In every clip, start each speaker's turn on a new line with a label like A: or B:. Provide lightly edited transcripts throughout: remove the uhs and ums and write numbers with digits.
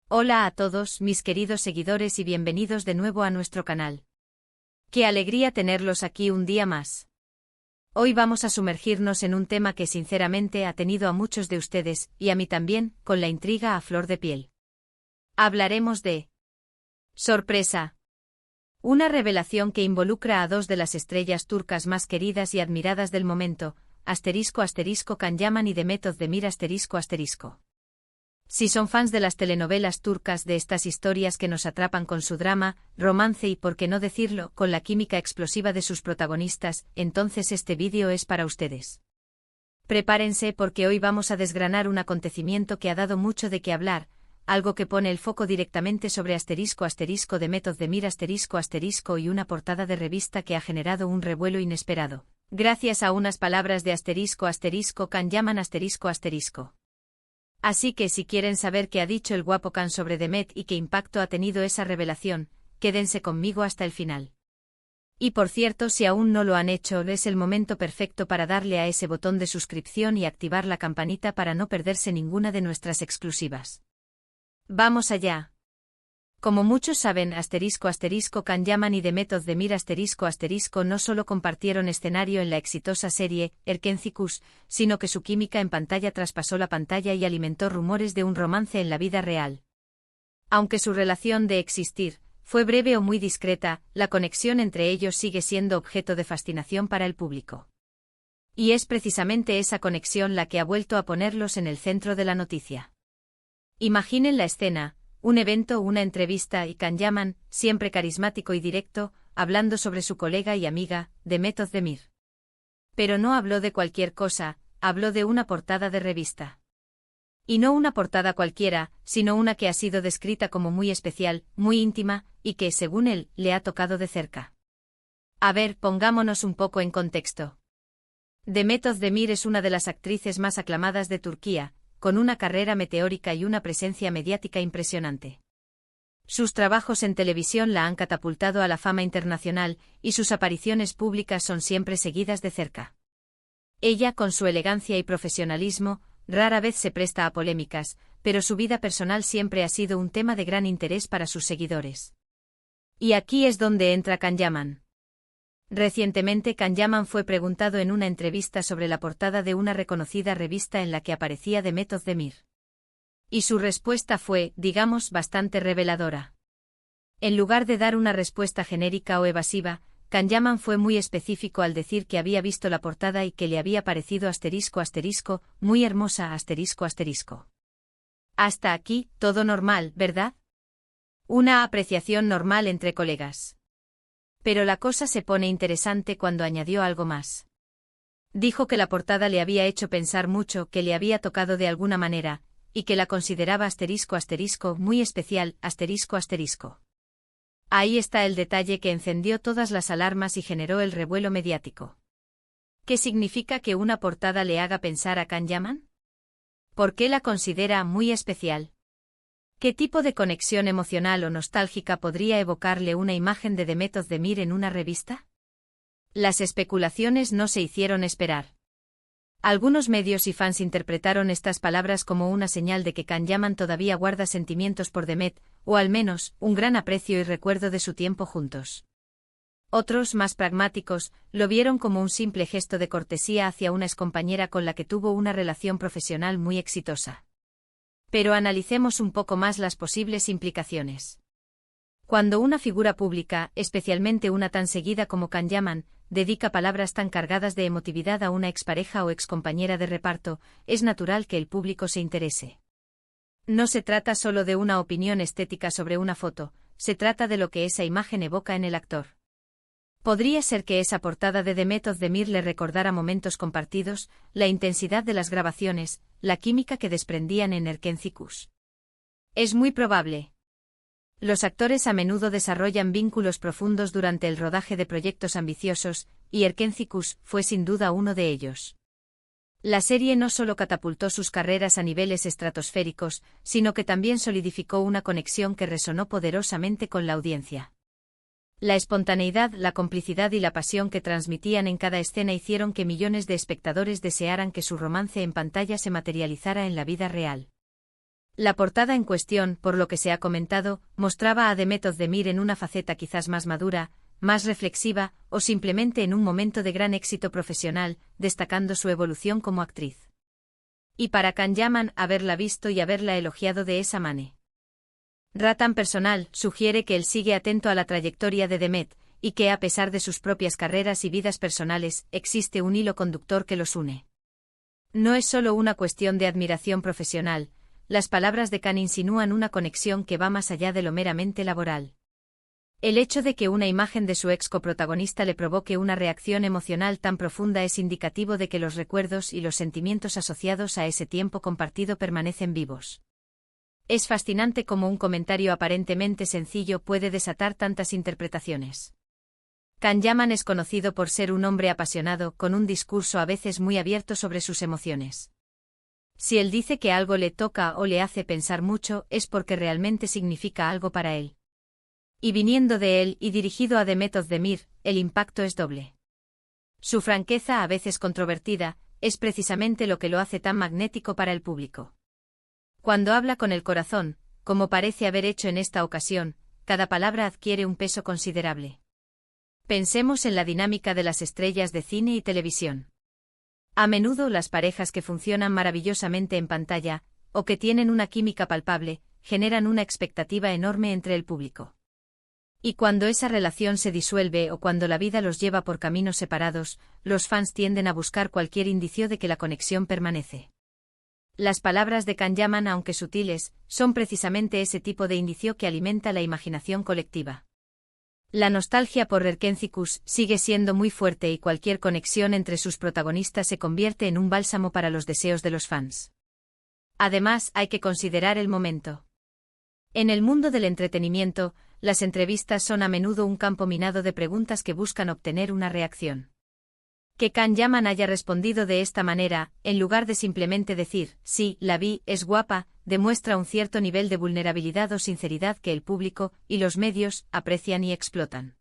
A: Hola a todos, mis queridos seguidores y bienvenidos de nuevo a nuestro canal. ¡Qué alegría tenerlos aquí un día más! Hoy vamos a sumergirnos en un tema que sinceramente ha tenido a muchos de ustedes, y a mí también, con la intriga a flor de piel. Hablaremos de... ¡sorpresa! Una revelación que involucra a dos de las estrellas turcas más queridas y admiradas del momento, **Can Yaman y Demet Özdemir **. Si son fans de las telenovelas turcas, de estas historias que nos atrapan con su drama, romance y, por qué no decirlo, con la química explosiva de sus protagonistas, entonces este vídeo es para ustedes. Prepárense porque hoy vamos a desgranar un acontecimiento que ha dado mucho de qué hablar, algo que pone el foco directamente sobre Demet Özdemir y una portada de revista que ha generado un revuelo inesperado, gracias a unas palabras de Can Yaman **. Así que si quieren saber qué ha dicho el guapo Can sobre Demet y qué impacto ha tenido esa revelación, quédense conmigo hasta el final. Y por cierto, si aún no lo han hecho, es el momento perfecto para darle a ese botón de suscripción y activar la campanita para no perderse ninguna de nuestras exclusivas. ¡Vamos allá! Como muchos saben, Can Yaman y Demet Özdemir no solo compartieron escenario en la exitosa serie Erkenci, sino que su química en pantalla traspasó la pantalla y alimentó rumores de un romance en la vida real. Aunque su relación de existir fue breve o muy discreta, la conexión entre ellos sigue siendo objeto de fascinación para el público. Y es precisamente esa conexión la que ha vuelto a ponerlos en el centro de la noticia. Imaginen la escena. Un evento, una entrevista y Can Yaman, siempre carismático y directo, hablando sobre su colega y amiga, Demet Özdemir. Pero no habló de cualquier cosa, habló de una portada de revista. Y no una portada cualquiera, sino una que ha sido descrita como muy especial, muy íntima, y que, según él, le ha tocado de cerca. A ver, pongámonos un poco en contexto. Demet Özdemir es una de las actrices más aclamadas de Turquía, con una carrera meteórica y una presencia mediática impresionante. Sus trabajos en televisión la han catapultado a la fama internacional, y sus apariciones públicas son siempre seguidas de cerca. Ella, con su elegancia y profesionalismo, rara vez se presta a polémicas, pero su vida personal siempre ha sido un tema de gran interés para sus seguidores. Y aquí es donde entra Can Yaman. Recientemente Can Yaman fue preguntado en una entrevista sobre la portada de una reconocida revista en la que aparecía Demet Özdemir. Y su respuesta fue, digamos, bastante reveladora. En lugar de dar una respuesta genérica o evasiva, Can Yaman fue muy específico al decir que había visto la portada y que le había parecido muy hermosa **. Hasta aquí, todo normal, ¿verdad? Una apreciación normal entre colegas. Pero la cosa se pone interesante cuando añadió algo más. Dijo que la portada le había hecho pensar mucho, que le había tocado de alguna manera, y que la consideraba muy especial **. Ahí está el detalle que encendió todas las alarmas y generó el revuelo mediático. ¿Qué significa que una portada le haga pensar a Can Yaman? ¿Por qué la considera muy especial? ¿Qué tipo de conexión emocional o nostálgica podría evocarle una imagen de Demet Özdemir en una revista? Las especulaciones no se hicieron esperar. Algunos medios y fans interpretaron estas palabras como una señal de que Can Yaman todavía guarda sentimientos por Demet, o al menos, un gran aprecio y recuerdo de su tiempo juntos. Otros, más pragmáticos, lo vieron como un simple gesto de cortesía hacia una excompañera con la que tuvo una relación profesional muy exitosa. Pero analicemos un poco más las posibles implicaciones. Cuando una figura pública, especialmente una tan seguida como Can Yaman, dedica palabras tan cargadas de emotividad a una expareja o excompañera de reparto, es natural que el público se interese. No se trata solo de una opinión estética sobre una foto, se trata de lo que esa imagen evoca en el actor. Podría ser que esa portada de Demet Özdemir le recordara momentos compartidos, la intensidad de las grabaciones, la química que desprendían en Erkenci. Es muy probable. Los actores a menudo desarrollan vínculos profundos durante el rodaje de proyectos ambiciosos, y Erkenci fue sin duda uno de ellos. La serie no solo catapultó sus carreras a niveles estratosféricos, sino que también solidificó una conexión que resonó poderosamente con la audiencia. La espontaneidad, la complicidad y la pasión que transmitían en cada escena hicieron que millones de espectadores desearan que su romance en pantalla se materializara en la vida real. La portada en cuestión, por lo que se ha comentado, mostraba a Demet Özdemir en una faceta quizás más madura, más reflexiva, o simplemente en un momento de gran éxito profesional, destacando su evolución como actriz. Y para Can Yaman, haberla visto y haberla elogiado de esa manera tan personal, sugiere que él sigue atento a la trayectoria de Demet, y que a pesar de sus propias carreras y vidas personales, existe un hilo conductor que los une. No es solo una cuestión de admiración profesional, las palabras de Can insinúan una conexión que va más allá de lo meramente laboral. El hecho de que una imagen de su ex coprotagonista le provoque una reacción emocional tan profunda es indicativo de que los recuerdos y los sentimientos asociados a ese tiempo compartido permanecen vivos. Es fascinante cómo un comentario aparentemente sencillo puede desatar tantas interpretaciones. Can Yaman es conocido por ser un hombre apasionado, con un discurso a veces muy abierto sobre sus emociones. Si él dice que algo le toca o le hace pensar mucho, es porque realmente significa algo para él. Y viniendo de él y dirigido a Demet Özdemir, el impacto es doble. Su franqueza, a veces controvertida, es precisamente lo que lo hace tan magnético para el público. Cuando habla con el corazón, como parece haber hecho en esta ocasión, cada palabra adquiere un peso considerable. Pensemos en la dinámica de las estrellas de cine y televisión. A menudo las parejas que funcionan maravillosamente en pantalla, o que tienen una química palpable, generan una expectativa enorme entre el público. Y cuando esa relación se disuelve o cuando la vida los lleva por caminos separados, los fans tienden a buscar cualquier indicio de que la conexión permanece. Las palabras de Can Yaman, aunque sutiles, son precisamente ese tipo de indicio que alimenta la imaginación colectiva. La nostalgia por Erkenzicus sigue siendo muy fuerte y cualquier conexión entre sus protagonistas se convierte en un bálsamo para los deseos de los fans. Además, hay que considerar el momento. En el mundo del entretenimiento, las entrevistas son a menudo un campo minado de preguntas que buscan obtener una reacción. Que Can Yaman haya respondido de esta manera, en lugar de simplemente decir, sí, la vi, es guapa, demuestra un cierto nivel de vulnerabilidad o sinceridad que el público y los medios aprecian y explotan.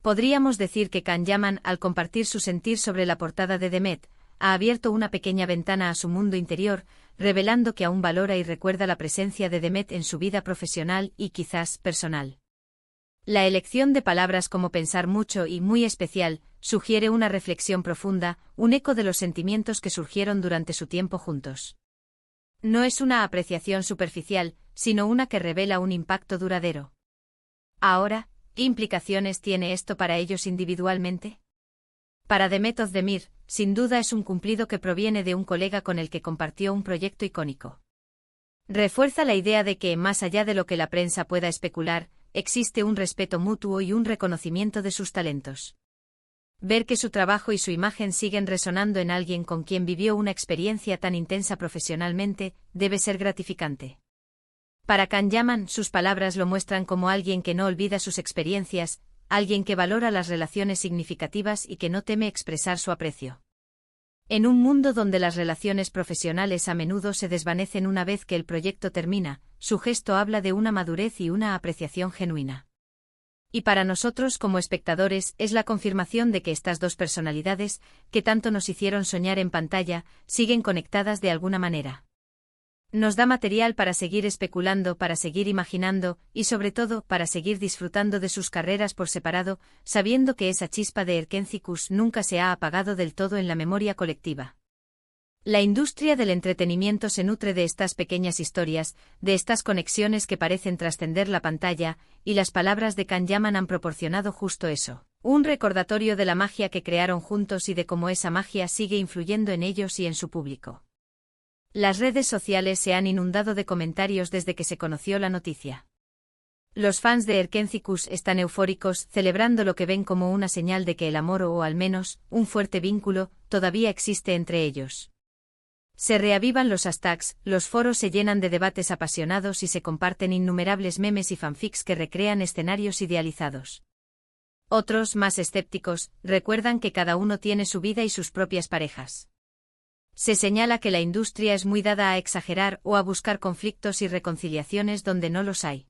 A: Podríamos decir que Can Yaman, al compartir su sentir sobre la portada de Demet, ha abierto una pequeña ventana a su mundo interior, revelando que aún valora y recuerda la presencia de Demet en su vida profesional y quizás personal. La elección de palabras como pensar mucho y muy especial sugiere una reflexión profunda, un eco de los sentimientos que surgieron durante su tiempo juntos. No es una apreciación superficial, sino una que revela un impacto duradero. Ahora, ¿qué implicaciones tiene esto para ellos individualmente? Para Demet Özdemir, sin duda es un cumplido que proviene de un colega con el que compartió un proyecto icónico. Refuerza la idea de que, más allá de lo que la prensa pueda especular, existe un respeto mutuo y un reconocimiento de sus talentos. Ver que su trabajo y su imagen siguen resonando en alguien con quien vivió una experiencia tan intensa profesionalmente, debe ser gratificante. Para Can Yaman, sus palabras lo muestran como alguien que no olvida sus experiencias, alguien que valora las relaciones significativas y que no teme expresar su aprecio. En un mundo donde las relaciones profesionales a menudo se desvanecen una vez que el proyecto termina, su gesto habla de una madurez y una apreciación genuina. Y para nosotros como espectadores es la confirmación de que estas dos personalidades, que tanto nos hicieron soñar en pantalla, siguen conectadas de alguna manera. Nos da material para seguir especulando, para seguir imaginando, y sobre todo, para seguir disfrutando de sus carreras por separado, sabiendo que esa chispa de Erkenzicus nunca se ha apagado del todo en la memoria colectiva. La industria del entretenimiento se nutre de estas pequeñas historias, de estas conexiones que parecen trascender la pantalla, y las palabras de Can Yaman han proporcionado justo eso, un recordatorio de la magia que crearon juntos y de cómo esa magia sigue influyendo en ellos y en su público. Las redes sociales se han inundado de comentarios desde que se conoció la noticia. Los fans de Erkenzicus están eufóricos, celebrando lo que ven como una señal de que el amor o al menos, un fuerte vínculo, todavía existe entre ellos. Se reavivan los hashtags, los foros se llenan de debates apasionados y se comparten innumerables memes y fanfics que recrean escenarios idealizados. Otros, más escépticos, recuerdan que cada uno tiene su vida y sus propias parejas. Se señala que la industria es muy dada a exagerar o a buscar conflictos y reconciliaciones donde no los hay.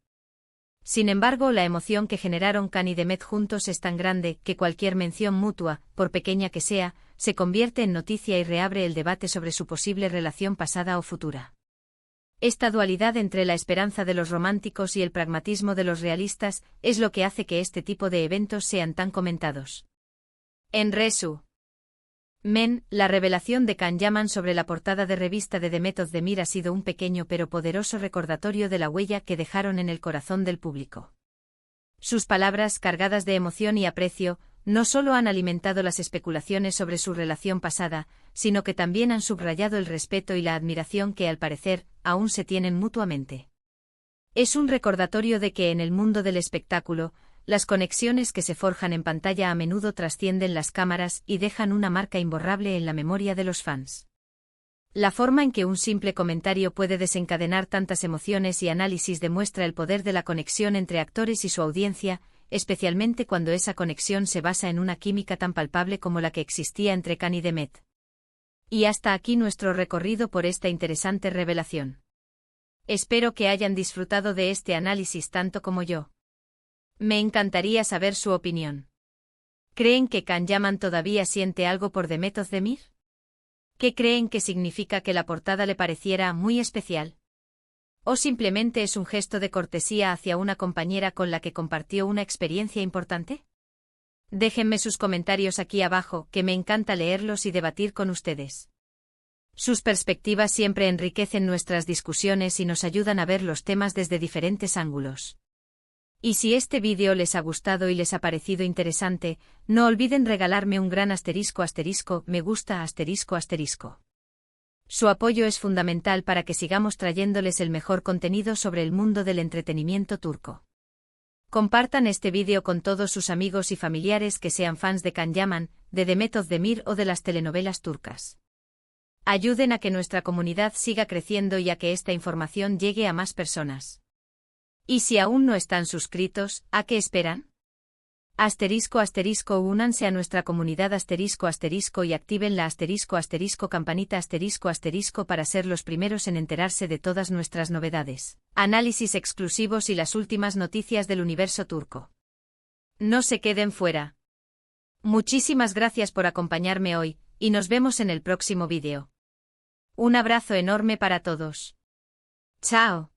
A: Sin embargo, la emoción que generaron Can y Demet juntos es tan grande que cualquier mención mutua, por pequeña que sea, se convierte en noticia y reabre el debate sobre su posible relación pasada o futura. Esta dualidad entre la esperanza de los románticos y el pragmatismo de los realistas es lo que hace que este tipo de eventos sean tan comentados. En resumen, la revelación de Can Yaman sobre la portada de revista de Demet Özdemir ha sido un pequeño pero poderoso recordatorio de la huella que dejaron en el corazón del público. Sus palabras, cargadas de emoción y aprecio, no solo han alimentado las especulaciones sobre su relación pasada, sino que también han subrayado el respeto y la admiración que, al parecer, aún se tienen mutuamente. Es un recordatorio de que en el mundo del espectáculo, las conexiones que se forjan en pantalla a menudo trascienden las cámaras y dejan una marca imborrable en la memoria de los fans. La forma en que un simple comentario puede desencadenar tantas emociones y análisis demuestra el poder de la conexión entre actores y su audiencia, especialmente cuando esa conexión se basa en una química tan palpable como la que existía entre Can y Demet. Y hasta aquí nuestro recorrido por esta interesante revelación. Espero que hayan disfrutado de este análisis tanto como yo. Me encantaría saber su opinión. ¿Creen que Can Yaman todavía siente algo por Demet Özdemir? ¿Qué creen que significa que la portada le pareciera muy especial? ¿O simplemente es un gesto de cortesía hacia una compañera con la que compartió una experiencia importante? Déjenme sus comentarios aquí abajo, que me encanta leerlos y debatir con ustedes. Sus perspectivas siempre enriquecen nuestras discusiones y nos ayudan a ver los temas desde diferentes ángulos. Y si este vídeo les ha gustado y les ha parecido interesante, no olviden regalarme un gran *me gusta *. Su apoyo es fundamental para que sigamos trayéndoles el mejor contenido sobre el mundo del entretenimiento turco. Compartan este vídeo con todos sus amigos y familiares que sean fans de Can Yaman, de Demet Özdemir o de las telenovelas turcas. Ayuden a que nuestra comunidad siga creciendo y a que esta información llegue a más personas. Y si aún no están suscritos, ¿a qué esperan? Únanse a nuestra comunidad y activen la campanita para ser los primeros en enterarse de todas nuestras novedades, análisis exclusivos y las últimas noticias del universo turco. No se queden fuera. Muchísimas gracias por acompañarme hoy, y nos vemos en el próximo vídeo. Un abrazo enorme para todos. Chao.